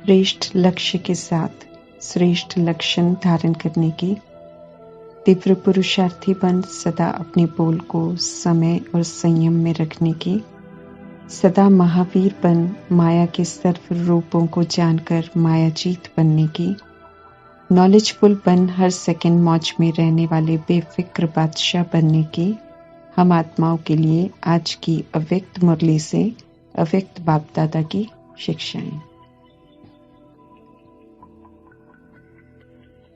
श्रेष्ठ लक्ष्य के साथ श्रेष्ठ लक्षण धारण करने की, तीव्र पुरुषार्थी बन सदा अपने बोल को समय और संयम में रखने की, सदा महावीर बन माया के सर्व रूपों को जानकर मायाजीत बनने की, नॉलेजफुल बन हर सेकंड मौज में रहने वाले बेफिक्र बादशाह बनने की, हम आत्माओं के लिए आज की अव्यक्त मुरली से अव्यक्त बाप दादा की शिक्षाएं।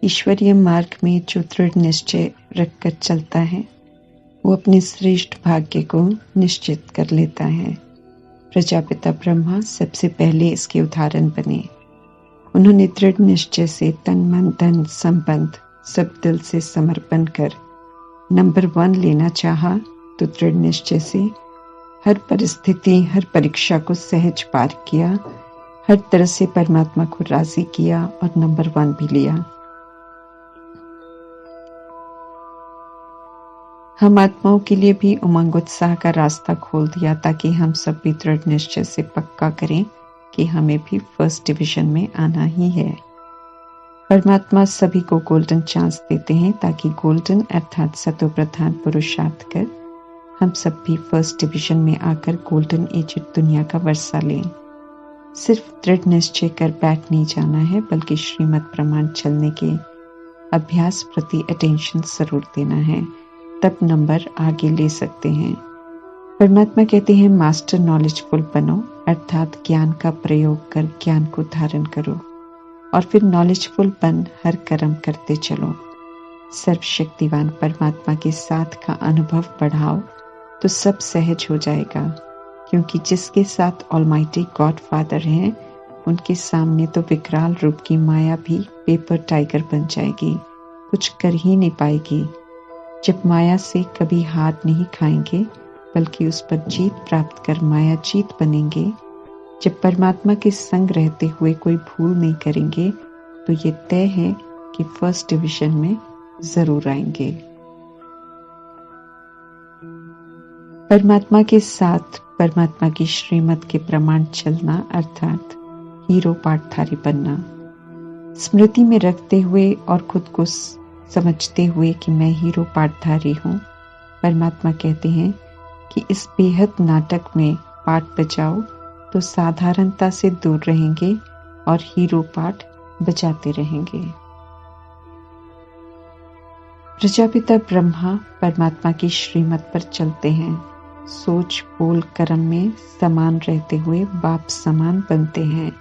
ईश्वरीय मार्ग में जो दृढ़ निश्चय रखकर चलता है वो अपने श्रेष्ठ भाग्य को निश्चित कर लेता है। प्रजापिता ब्रह्मा सबसे पहले इसके उदाहरण बने। उन्होंने दृढ़ निश्चय से तन मन धन संबंध सब दिल से समर्पण कर नंबर 1 लेना चाहा तो दृढ़ निश्चय से हर परिस्थिति हर परीक्षा को सहज पार किया, हर तरह से परमात्मा को राजी किया और नंबर 1 भी लिया। हम आत्माओं के लिए भी उमंग उत्साह का रास्ता खोल दिया ताकि हम सब भी दृढ़ निश्चय से पक्का करें कि हमें भी फर्स्ट डिवीजन में आना ही है। परमात्मा सभी को गोल्डन चांस देते हैं ताकि गोल्डन अर्थात सतो प्रधान पुरुषार्थ कर हम सब भी फर्स्ट डिवीजन में आकर गोल्डन एजेड दुनिया का वर्षा लें। सिर्फ दृढ़ निश्चय कर बैठ नहीं जाना है बल्कि श्रीमत प्रमाण चलने के अभ्यास प्रति अटेंशन जरूर देना है, तब नंबर आगे ले सकते हैं। परमात्मा कहते हैं मास्टर नॉलेजफुल बनो अर्थात ज्ञान का प्रयोग कर ज्ञान को धारण करो और फिर नॉलेजफुल बन हर कर्म करते चलो। सर्वशक्तिवान परमात्मा के साथ का अनुभव बढ़ाओ तो सब सहज हो जाएगा, क्योंकि जिसके साथ ऑलमाइटी गॉड फादर हैं उनके सामने तो विकराल रूप की माया भी पेपर टाइगर बन जाएगी, कुछ कर ही नहीं पाएगी। जब माया से कभी हार नहीं खाएंगे बल्कि उस पर जीत प्राप्त कर माया जीत बनेंगे, जब परमात्मा के संग रहते हुए कोई भूल नहीं करेंगे तो ये तय है कि फर्स्ट डिवीजन में जरूर आएंगे। परमात्मा के साथ परमात्मा की श्रीमत के प्रमाण चलना अर्थात हीरो पाठधारी बनना, स्मृति में रखते हुए और खुद को समझते हुए कि मैं हीरो पाठधारी हूँ। परमात्मा कहते हैं कि इस बेहद नाटक में पाठ बजाओ तो साधारणता से दूर रहेंगे और हीरो पाठ बजाते रहेंगे। प्रजापिता ब्रह्मा परमात्मा की श्रीमत पर चलते हैं, सोच बोल कर्म में समान रहते हुए बाप समान बनते हैं।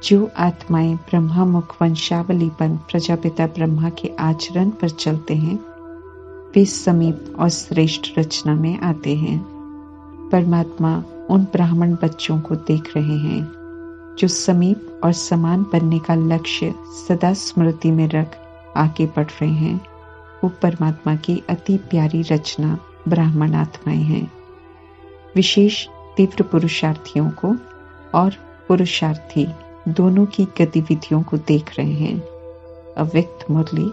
जो आत्माएं ब्रह्मा मुख वंशावली बन प्रजापिता ब्रह्मा के आचरण पर चलते हैं वे समीप और श्रेष्ठ रचना में आते हैं। परमात्मा उन ब्राह्मण बच्चों को देख रहे हैं जो समीप और समान बनने का लक्ष्य सदा स्मृति में रख आगे बढ़ रहे हैं। वो परमात्मा की अति प्यारी रचना ब्राह्मण आत्माएं हैं। विशेष तीव्र पुरुषार्थियों को और पुरुषार्थी दोनों की गतिविधियों को देख रहे हैं। अव्यक्त मुरली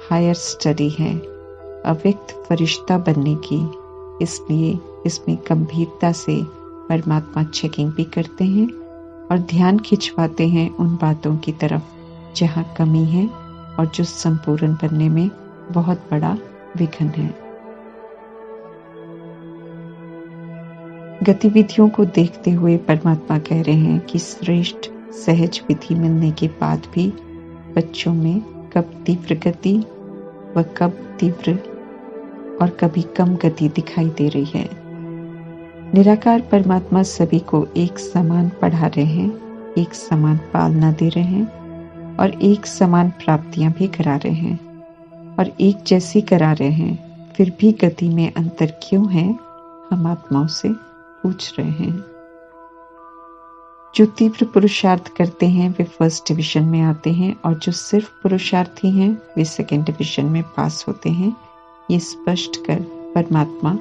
हायर स्टडी है, अव्यक्त फरिश्ता बनने की, इसलिए इसमें गंभीरता से परमात्मा चेकिंग भी करते हैं और ध्यान खिंचवाते हैं उन बातों की तरफ जहाँ कमी है और जो संपूर्ण बनने में बहुत बड़ा विघ्न है। गतिविधियों को देखते हुए परमात्मा कह रहे हैं कि श्रेष्ठ सहज विधि मिलने के बाद भी बच्चों में कब तीव्र गति व कब तीव्र और कभी कम गति दिखाई दे रही है। निराकार परमात्मा सभी को एक समान पढ़ा रहे हैं, एक समान पालना दे रहे हैं और एक समान प्राप्तियां भी करा रहे हैं और एक जैसी करा रहे हैं। फिर भी गति में अंतर क्यों है, हम आत्माओं से पूछ रहे हैं। जो तीव्र पुरुषार्थ करते हैं वे फर्स्ट डिवीजन में आते हैं और जो सिर्फ पुरुषार्थी हैं वे सेकंड डिवीजन में पास होते हैं। ये स्पष्ट कर परमात्मा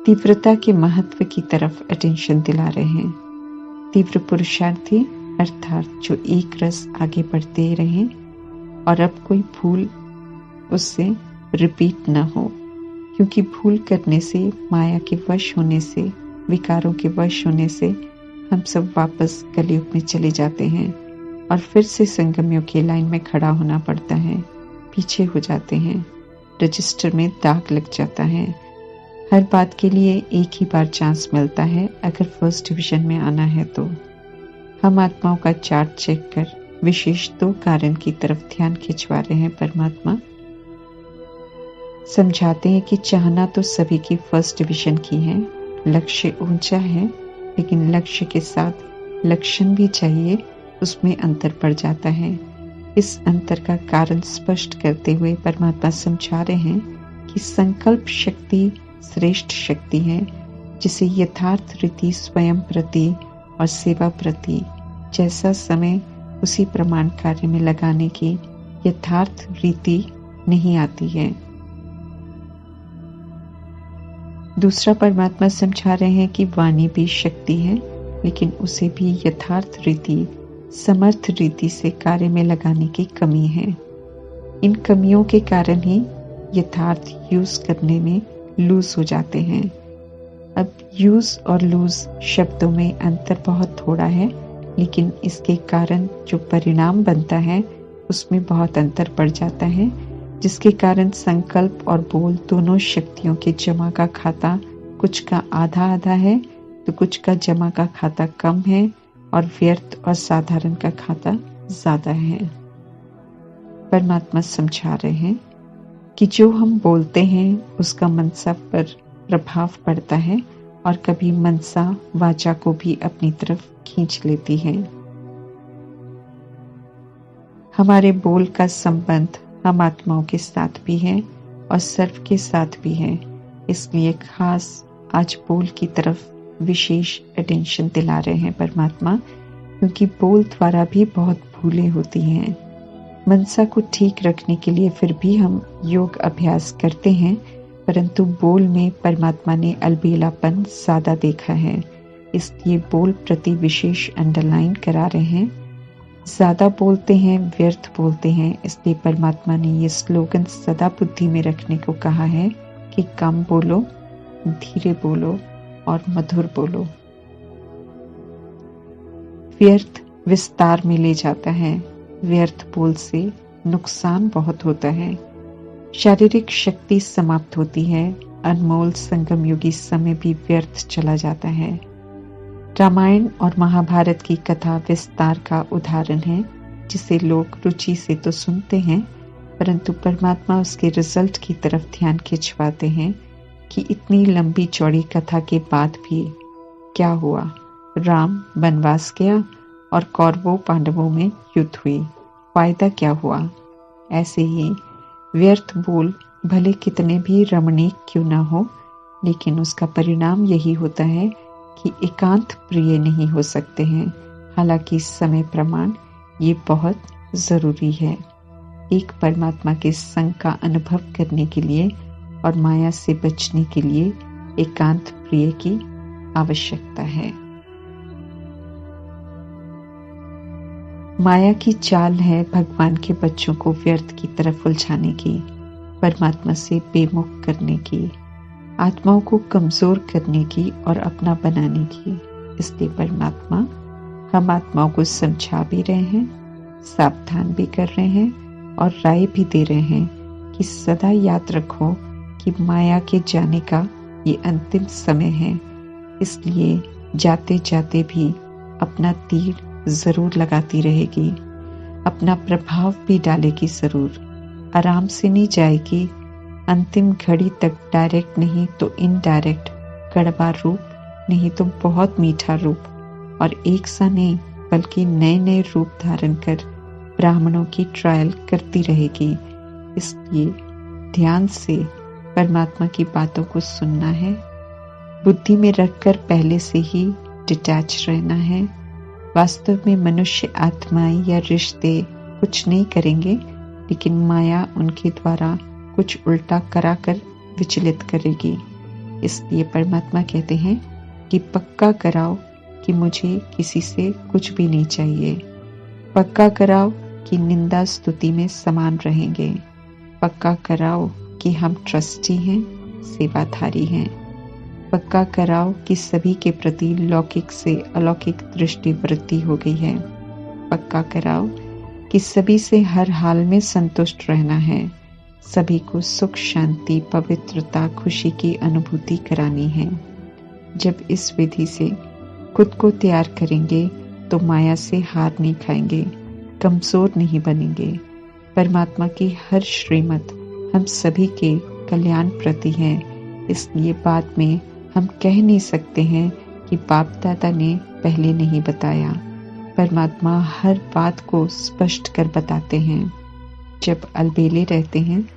तीव्रता के महत्व की तरफ अटेंशन दिला रहे हैं। तीव्र पुरुषार्थी अर्थात जो एक रस आगे बढ़ते रहे और अब कोई भूल उससे रिपीट न हो, क्योंकि भूल करने से, माया के वश होने से, विकारों के वश होने से हम सब वापस कलयुग में चले जाते हैं। और फिर से संगमियों की लाइन में खड़ा होना पड़ता है। पीछे हो जाते हैं, रजिस्टर में दाग लग जाता है। हर बात के लिए एक ही बार चांस मिलता है अगर फर्स्ट डिवीजन में आना है तो। हम आत्माओं का चार्ट चेक कर विशेष 2 कारण की तरफ ध्यान खिंचवा रहे हैं। परमात्मा समझाते हैं कि चाहना तो सभी की फर्स्ट डिवीजन की है, लक्ष्य ऊंचा है, लेकिन लक्ष्य के साथ लक्षण भी चाहिए, उसमें अंतर पड़ जाता है। इस अंतर का कारण स्पष्ट करते हुए परमात्मा समझा रहे हैं कि संकल्प शक्ति श्रेष्ठ शक्ति है, जिसे यथार्थ रीति स्वयं प्रति और सेवा प्रति जैसा समय उसी प्रमाण कार्य में लगाने की यथार्थ रीति नहीं आती है। दूसरा परमात्मा समझा रहे हैं कि वाणी भी शक्ति है, लेकिन उसे भी यथार्थ रीति समर्थ रीति से कार्य में लगाने की कमी है। इन कमियों के कारण ही यथार्थ यूज करने में लूज हो जाते हैं। अब यूज और लूज शब्दों में अंतर बहुत थोड़ा है, लेकिन इसके कारण जो परिणाम बनता है उसमें बहुत अंतर पड़ जाता है, जिसके कारण संकल्प और बोल दोनों शक्तियों के जमा का खाता कुछ का आधा आधा है तो कुछ का जमा का खाता कम है और व्यर्थ और साधारण का खाता ज्यादा है। परमात्मा समझा रहे हैं कि जो हम बोलते हैं उसका मनसा पर प्रभाव पड़ता है और कभी मनसा वाचा को भी अपनी तरफ खींच लेती है। हमारे बोल का संबंध हम आत्माओं के साथ भी है और सर्व के साथ भी है, इसलिए खास आज बोल की तरफ विशेष अटेंशन दिला रहे हैं परमात्मा, क्योंकि बोल द्वारा भी बहुत भूलें होती हैं। मनसा को ठीक रखने के लिए फिर भी हम योग अभ्यास करते हैं, परंतु बोल में परमात्मा ने अलबेलापन ज्यादा देखा है, इसलिए बोल प्रति विशेष अंडरलाइन करा रहे हैं। ज्यादा बोलते हैं, व्यर्थ बोलते हैं, इसलिए परमात्मा ने ये स्लोगन सदा बुद्धि में रखने को कहा है कि कम बोलो, धीरे बोलो और मधुर बोलो। व्यर्थ विस्तार में ले जाता है, व्यर्थ बोल से नुकसान बहुत होता है। शारीरिक शक्ति समाप्त होती है, अनमोल संगम युगी समय भी व्यर्थ चला जाता है। रामायण और महाभारत की कथा विस्तार का उदाहरण है, जिसे लोग रुचि से तो सुनते हैं, परंतु परमात्मा उसके रिजल्ट की तरफ ध्यान खिंचवाते हैं कि इतनी लंबी चौड़ी कथा के बाद भी क्या हुआ। राम वनवास गया और कौरवों पांडवों में युद्ध हुई, फायदा क्या हुआ। ऐसे ही व्यर्थ बोल भले कितने भी रमणीक क्यों न हो, लेकिन उसका परिणाम यही होता है कि एकांत प्रिय नहीं हो सकते हैं। हालांकि समय प्रमाण ये बहुत जरूरी है एक परमात्मा के संग का अनुभव करने के लिए और माया से बचने के लिए एकांत प्रिय की आवश्यकता है। माया की चाल है भगवान के बच्चों को व्यर्थ की तरफ उलझाने की, परमात्मा से बेमुख करने की, आत्माओं को कमजोर करने की और अपना बनाने की। इसलिए परमात्मा हम आत्माओं को समझा भी रहे हैं, सावधान भी कर रहे हैं और राय भी दे रहे हैं कि सदा याद रखो कि माया के जाने का ये अंतिम समय है। इसलिए जाते जाते भी अपना तीर जरूर लगाती रहेगी, अपना प्रभाव भी डालेगी जरूर। आराम से नहीं जाएगी, अंतिम घड़ी तक डायरेक्ट नहीं तो इनडायरेक्ट, कड़वा रूप नहीं तो बहुत मीठा रूप, और एक सा नहीं बल्कि नए नए रूप धारण कर ब्राह्मणों की ट्रायल करती रहेगी। इसलिए ध्यान से परमात्मा की बातों को सुनना है, बुद्धि में रखकर पहले से ही डिटैच रहना है। वास्तव में मनुष्य आत्माएं या रिश्ते कुछ नहीं करेंगे, लेकिन माया उनके द्वारा कुछ उल्टा कराकर विचलित करेगी। इसलिए परमात्मा कहते हैं कि पक्का कराओ कि मुझे किसी से कुछ भी नहीं चाहिए, पक्का कराओ कि निंदा स्तुति में समान रहेंगे, पक्का कराओ कि हम ट्रस्टी हैं, सेवाधारी हैं, पक्का कराओ कि सभी के प्रति लौकिक से अलौकिक दृष्टि वृद्धि हो गई है। पक्का कराओ कि सभी से हर हाल में संतुष्ट रहना है, सभी को सुख, शांति, पवित्रता, खुशी की अनुभूति करानी है। जब इस विधि से खुद को तैयार करेंगे तो माया से हार नहीं खाएंगे, कमजोर नहीं बनेंगे। परमात्मा की हर श्रीमत हम सभी के कल्याण प्रति है, इसलिए बाद में हम कह नहीं सकते हैं कि बाप दादा ने पहले नहीं बताया। परमात्मा हर बात को स्पष्ट कर बताते हैं। जब अलबेले रहते हैं,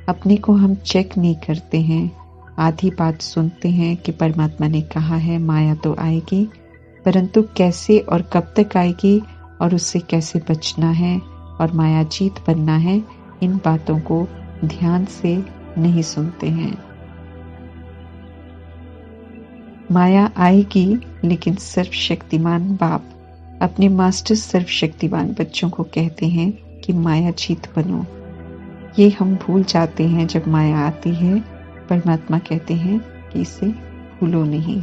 अपने को हम चेक नहीं करते हैं, आधी बात सुनते हैं कि परमात्मा ने कहा है माया तो आएगी, परंतु कैसे और कब तक आएगी और उससे कैसे बचना है और माया जीत बनना है, इन बातों को ध्यान से नहीं सुनते हैं। माया आएगी, लेकिन सर्वशक्तिमान बाप अपने मास्टर सर्वशक्तिमान बच्चों को कहते हैं कि माया जीत बनो। ये हम भूल जाते हैं जब माया आती है। परमात्मा कहते हैं कि इसे भूलो नहीं।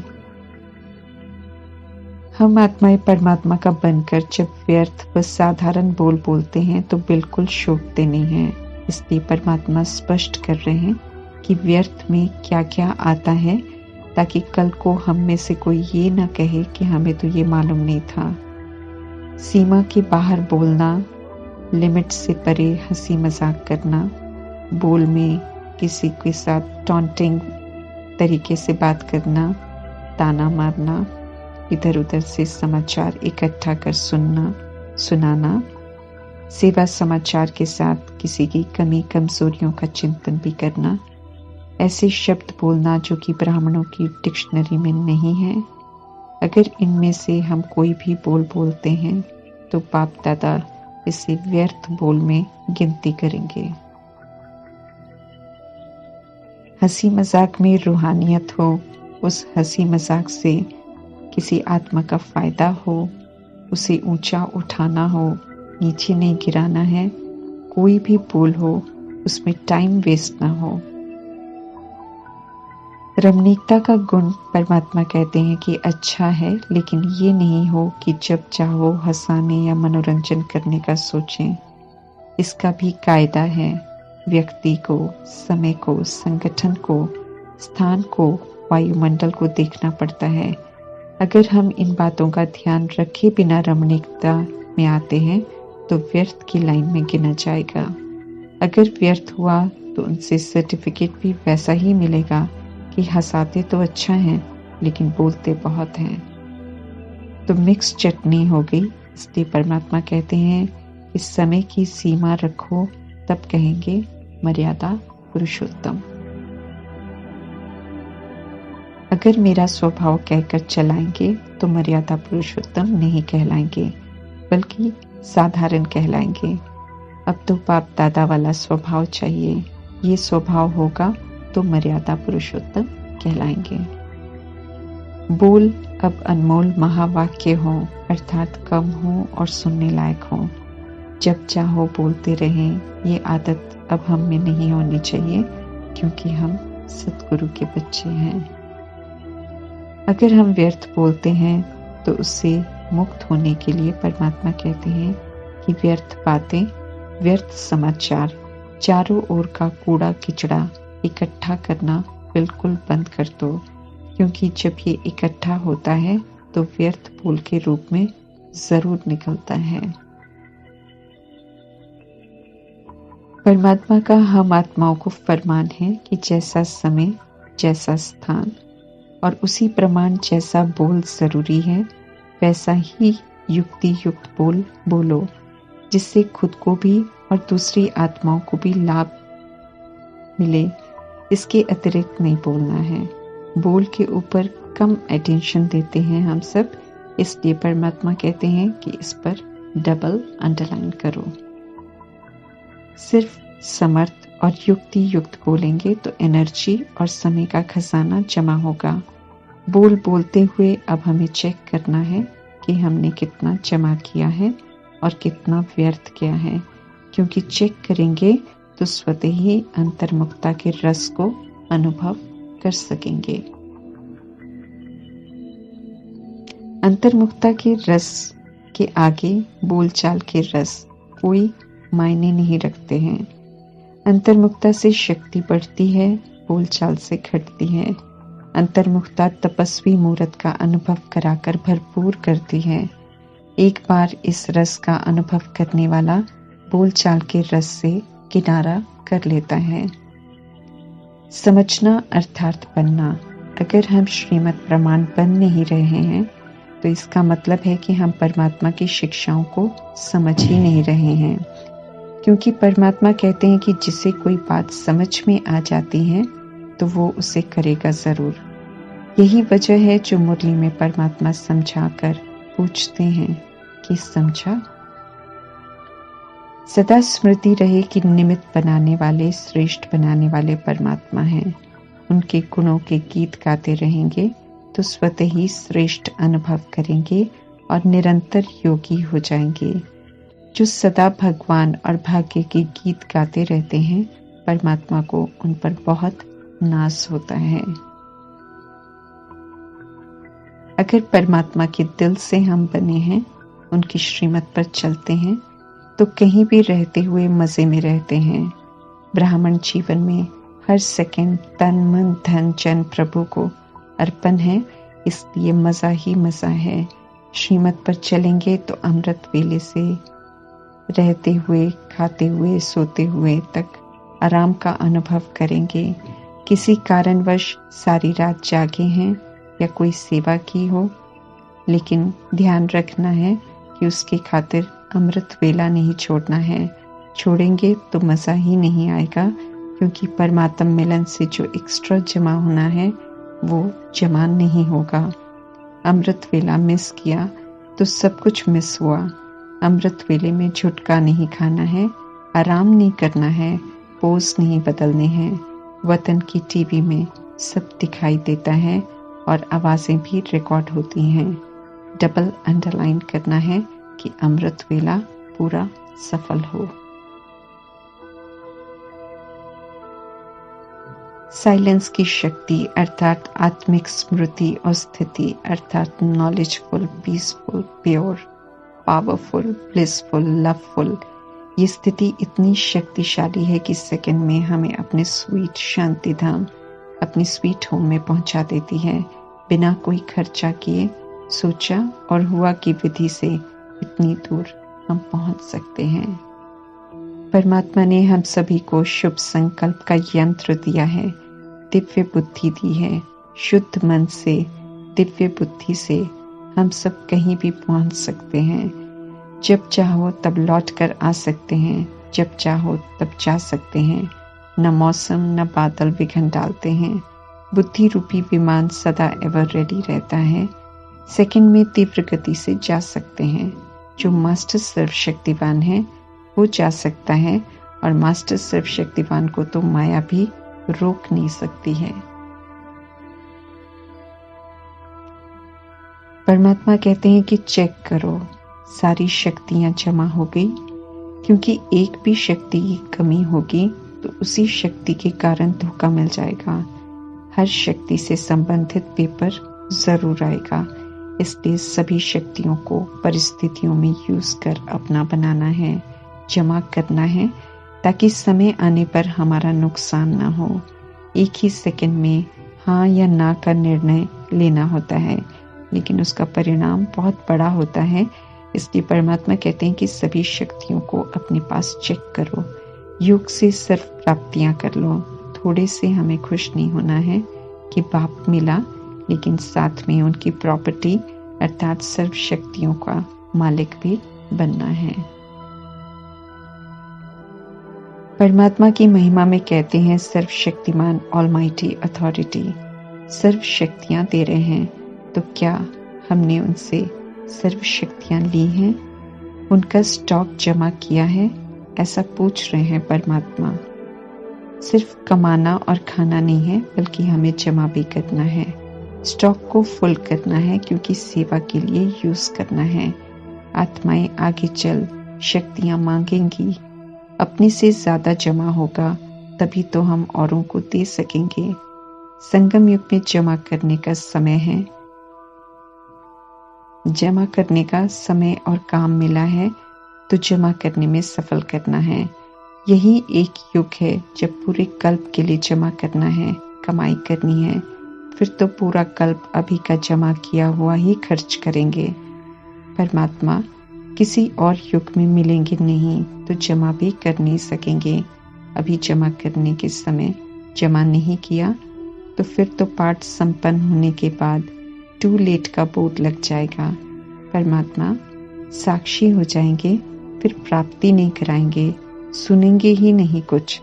हम आत्माएं परमात्मा का बनकर जब व्यर्थ व साधारण बोल बोलते हैं तो बिल्कुल शोभते नहीं हैं। इसलिए परमात्मा स्पष्ट कर रहे हैं कि व्यर्थ में क्या क्या आता है, ताकि कल को हम में से कोई ये ना कहे कि हमें तो ये मालूम नहीं था। सीमा के बाहर बोलना, लिमिट से परे हंसी मजाक करना, बोल में किसी के साथ टॉन्टिंग तरीके से बात करना, ताना मारना, इधर उधर से समाचार इकट्ठा कर सुनाना, सेवा समाचार के साथ किसी की कमी कमजोरियों का चिंतन भी करना, ऐसे शब्द बोलना जो कि ब्राह्मणों की डिक्शनरी में नहीं है। अगर इनमें से हम कोई भी बोल बोलते हैं तो बाप दादा इसे व्यर्थ बोल में गिनती करेंगे। हंसी मजाक में रूहानियत हो, उस हंसी मजाक से किसी आत्मा का फायदा हो, उसे ऊंचा उठाना हो, नीचे नहीं गिराना है। कोई भी बोल हो, उसमें टाइम वेस्ट ना हो। रमणीकता का गुण परमात्मा कहते हैं कि अच्छा है, लेकिन ये नहीं हो कि जब चाहो हंसाने या मनोरंजन करने का सोचें। इसका भी कायदा है। व्यक्ति को, समय को, संगठन को, स्थान को, वायुमंडल को देखना पड़ता है। अगर हम इन बातों का ध्यान रखे बिना रमणीकता में आते हैं तो व्यर्थ की लाइन में गिना जाएगा। अगर व्यर्थ हुआ तो उनसे सर्टिफिकेट भी वैसा ही मिलेगा कि हंसाते तो अच्छा हैं, लेकिन बोलते बहुत हैं। तो मिक्स चटनी हो गई। इसलिए परमात्मा कहते हैं कि समय की सीमा रखो, तब कहेंगे मर्यादा पुरुषोत्तम। अगर मेरा स्वभाव कहकर चलाएंगे तो मर्यादा पुरुषोत्तम नहीं कहलाएंगे, बल्कि साधारण कहलाएंगे। अब तो बाप दादा वाला स्वभाव चाहिए। ये स्वभाव होगा तो मर्यादा पुरुषोत्तम कहलाएंगे। बोल अब अनमोल महावाक्य हो, अर्थात कम हो और सुनने लायक हो। जब चाहो बोलते रहें। ये आदत अब हम में नहीं होनी चाहिए, क्योंकि हम सतगुरु के बच्चे हैं। अगर हम व्यर्थ बोलते हैं तो उससे मुक्त होने के लिए परमात्मा कहते हैं कि व्यर्थ बातें, व्यर्थ समाचार, चारों ओर का कूड़ा किचड़ा इकट्ठा करना बिल्कुल बंद कर दो, क्योंकि जब ये इकट्ठा होता है तो व्यर्थ बोल के रूप में जरूर निकलता है। परमात्मा का हम आत्माओं को फरमान है कि जैसा समय, जैसा स्थान और उसी प्रमाण जैसा बोल जरूरी है, वैसा ही युक्ति युक्त बोल बोलो, जिससे खुद को भी और दूसरी आत्माओं को भी लाभ मिले। इसके अतिरिक्त नहीं बोलना है। बोल के ऊपर कम अटेंशन देते हैं हम सब, इसलिए परमात्मा कहते हैं कि इस पर डबल अंडरलाइन करो। सिर्फ समर्थ और युक्ति युक्त बोलेंगे तो एनर्जी और समय का खजाना जमा होगा। बोल बोलते हुए अब हमें चेक करना है कि हमने कितना जमा किया है और कितना व्यर्थ किया है, क्योंकि चेक करेंगे तो स्वतः ही अंतर्मुखता के रस को अनुभव कर सकेंगे। अंतर्मुखता के रस के आगे बोलचाल के रस कोई मायने नहीं रखते हैं। अंतर्मुखता से शक्ति बढ़ती है, बोलचाल से घटती है। अंतर्मुखता तपस्वी मूर्त का अनुभव कराकर भरपूर करती है। एक बार इस रस का अनुभव करने वाला बोलचाल के रस से किनारा कर लेता है। समझना अर्थात बनना। अगर हम श्रीमद् प्रमाण बन नहीं रहे हैं तो इसका मतलब है कि हम परमात्मा की शिक्षाओं को समझ ही नहीं रहे हैं, क्योंकि परमात्मा कहते हैं कि जिसे कोई बात समझ में आ जाती है तो वो उसे करेगा जरूर। यही वजह है जो मुरली में परमात्मा समझाकर पूछते हैं कि समझा। सदा स्मृति रहे कि निमित्त बनाने वाले, श्रेष्ठ बनाने वाले परमात्मा हैं। उनके गुणों के गीत गाते रहेंगे तो स्वतः ही श्रेष्ठ अनुभव करेंगे और निरंतर योगी हो जाएंगे। जो सदा भगवान और भाग्य के गीत गाते रहते हैं, परमात्मा को उन पर बहुत नाज होता है। अगर परमात्मा के दिल से हम बने हैं, उनकी श्रीमत पर चलते हैं, तो कहीं भी रहते हुए मजे में रहते हैं। ब्राह्मण जीवन में हर सेकंड तन मन धन जन प्रभु को अर्पण है, इसलिए मजा ही मजा है। श्रीमत पर चलेंगे तो अमृत वेले से रहते हुए, खाते हुए, सोते हुए तक आराम का अनुभव करेंगे। किसी कारणवश सारी रात जागे हैं या कोई सेवा की हो, लेकिन ध्यान रखना है कि उसकी खातिर अमृत वेला नहीं छोड़ना है। छोड़ेंगे तो मजा ही नहीं आएगा, क्योंकि परमात्म मिलन से जो एक्स्ट्रा जमा होना है वो जमा नहीं होगा। अमृत वेला मिस किया तो सब कुछ मिस हुआ। अमृत वेले में झुटका नहीं खाना है, आराम नहीं करना है, पोज नहीं बदलने हैं। वतन की टीवी में सब दिखाई देता है और आवाजें भी रिकॉर्ड होती हैं। डबल अंडरलाइन करना है कि अमृत वेला पूरा सफल हो। साइलेंस की शक्ति अर्थात आत्मिक स्मृति और स्थिति अर्थात knowledgeful, peaceful, pure, powerful, blissful, loveful, ये स्थिति इतनी शक्तिशाली है कि सेकंड में हमें अपने स्वीट शांति धाम, अपनी स्वीट होम में पहुंचा देती है। बिना कोई खर्चा किए सोचा और हुआ की विधि से इतनी दूर हम पहुंच सकते हैं। परमात्मा ने हम सभी को शुभ संकल्प का यंत्र दिया है, दिव्य बुद्धि दी है। शुद्ध मन से, दिव्य बुद्धि से हम सब कहीं भी पहुंच सकते हैं। जब चाहो तब लौट कर आ सकते हैं, जब चाहो तब जा सकते हैं। न मौसम न बादल विघ्न डालते हैं। बुद्धि रूपी विमान सदा एवर रेडी रहता है। सेकंड में तीव्र गति से जा सकते हैं। जो मास्टर सर्वशक्तिवान है वो जा सकता है, और मास्टर सर्वशक्तिवान को तो माया भी रोक नहीं सकती है। परमात्मा कहते हैं कि चेक करो, सारी शक्तियां जमा हो गई, क्योंकि एक भी शक्ति की कमी होगी तो उसी शक्ति के कारण धोखा मिल जाएगा। हर शक्ति से संबंधित पेपर जरूर आएगा, इसलिए सभी शक्तियों को परिस्थितियों में यूज कर अपना बनाना है, जमा करना है, ताकि समय आने पर हमारा नुकसान ना हो। एक ही सेकंड में हाँ या ना का निर्णय लेना होता है, लेकिन उसका परिणाम बहुत बड़ा होता है। इसलिए परमात्मा कहते हैं कि सभी शक्तियों को अपने पास चेक करो, योग से सर्व प्राप्तियां कर लो। थोड़े से हमें खुश नहीं होना है कि बाप मिला, लेकिन साथ में उनकी प्रॉपर्टी अर्थात सर्व शक्तियों का मालिक भी बनना है। परमात्मा की महिमा में कहते हैं सर्वशक्तिमान ऑलमाइटी अथॉरिटी सर्व शक्तियां दे रहे हैं, तो क्या हमने उनसे सर्व शक्तियां ली हैं, उनका स्टॉक जमा किया है? ऐसा पूछ रहे हैं परमात्मा। सिर्फ कमाना और खाना नहीं है, बल्कि हमें जमा भी करना है। स्टॉक को फुल करना है, क्योंकि सेवा के लिए यूज करना है। आत्माएं आगे चल शक्तियां मांगेंगी, अपने से ज्यादा जमा होगा, तभी तो हम औरों को दे सकेंगे। संगम युग में जमा करने का समय है। जमा करने का समय और काम मिला है तो जमा करने में सफल करना है। यही एक युग है जब पूरे कल्प के लिए जमा करना है, कमाई करनी है। फिर तो पूरा कल्प अभी का जमा किया हुआ ही खर्च करेंगे। परमात्मा किसी और युग में मिलेंगे नहीं तो जमा भी कर नहीं सकेंगे। अभी जमा करने के समय जमा नहीं किया तो फिर तो पाठ संपन्न होने के बाद टू लेट का बोर्ड लग जाएगा। परमात्मा साक्षी हो जाएंगे, फिर प्राप्ति नहीं कराएंगे, सुनेंगे ही नहीं कुछ।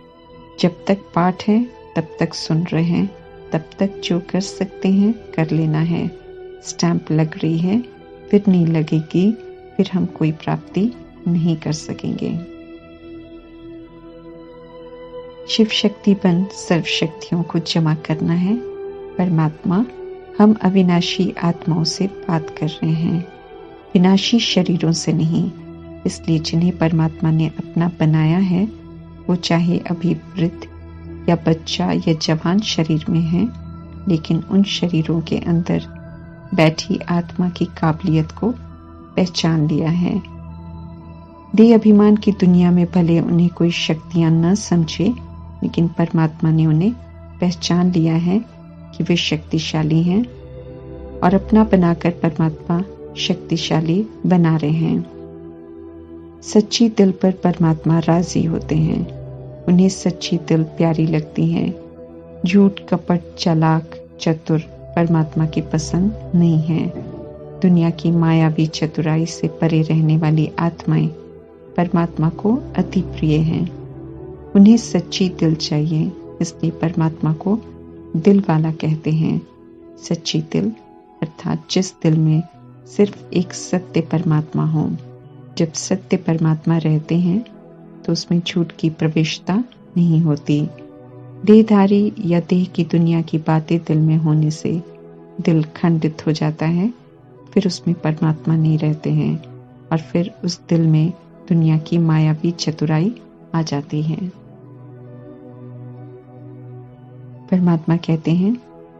जब तक पाठ है तब तक सुन रहे हैं, तब तक जो कर सकते हैं कर लेना है। स्टैंप लग रही है, फिर नहीं लगेगी, फिर हम कोई प्राप्ति नहीं कर सकेंगे। शिव शक्ति बन सर्व शक्तियों को जमा करना है। परमात्मा हम अविनाशी आत्माओं से बात कर रहे हैं, विनाशी शरीरों से नहीं। इसलिए जिन्हें परमात्मा ने अपना बनाया है वो चाहे अभी वृद्ध या बच्चा या जवान शरीर में है, लेकिन उन शरीरों के अंदर बैठी आत्मा की काबिलियत को पहचान लिया है। देह अभिमान की दुनिया में भले उन्हें कोई शक्तियां न समझे, लेकिन परमात्मा ने उन्हें पहचान लिया है कि वे शक्तिशाली हैं और अपना बनाकर परमात्मा शक्तिशाली बना रहे हैं। सच्ची दिल पर परमात्मा राजी होते हैं। उन्हें सच्ची दिल प्यारी लगती है। झूठ, कपट, चालाक, चतुर परमात्मा की पसंद नहीं है। दुनिया की मायावी चतुराई से परे रहने वाली आत्माएं परमात्मा को अति प्रिय हैं। उन्हें सच्ची दिल चाहिए, इसलिए परमात्मा को दिल वाला कहते हैं। सच्ची दिल अर्थात जिस दिल में सिर्फ एक सत्य परमात्मा हो। जब सत्य परमात्मा रहते हैं तो उसमें झूठ की प्रवेशता नहीं होती। देहधारी या देह की दुनिया की बातें दिल में होने से दिल खंडित हो जाता है, फिर उसमें परमात्मा नहीं रहते हैं और फिर उस दिल में दुनिया की मायावी चतुराई आ जाती है। परमात्मा कहते हैं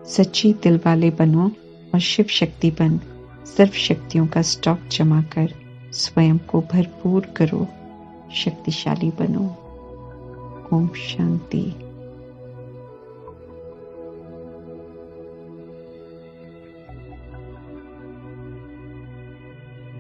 सच्ची दिल वाले बनो और शिव शक्ति बन सर्व शक्तियों का स्टॉक जमा कर स्वयं को भरपूर करो, शक्तिशाली बनो। ओम शांति।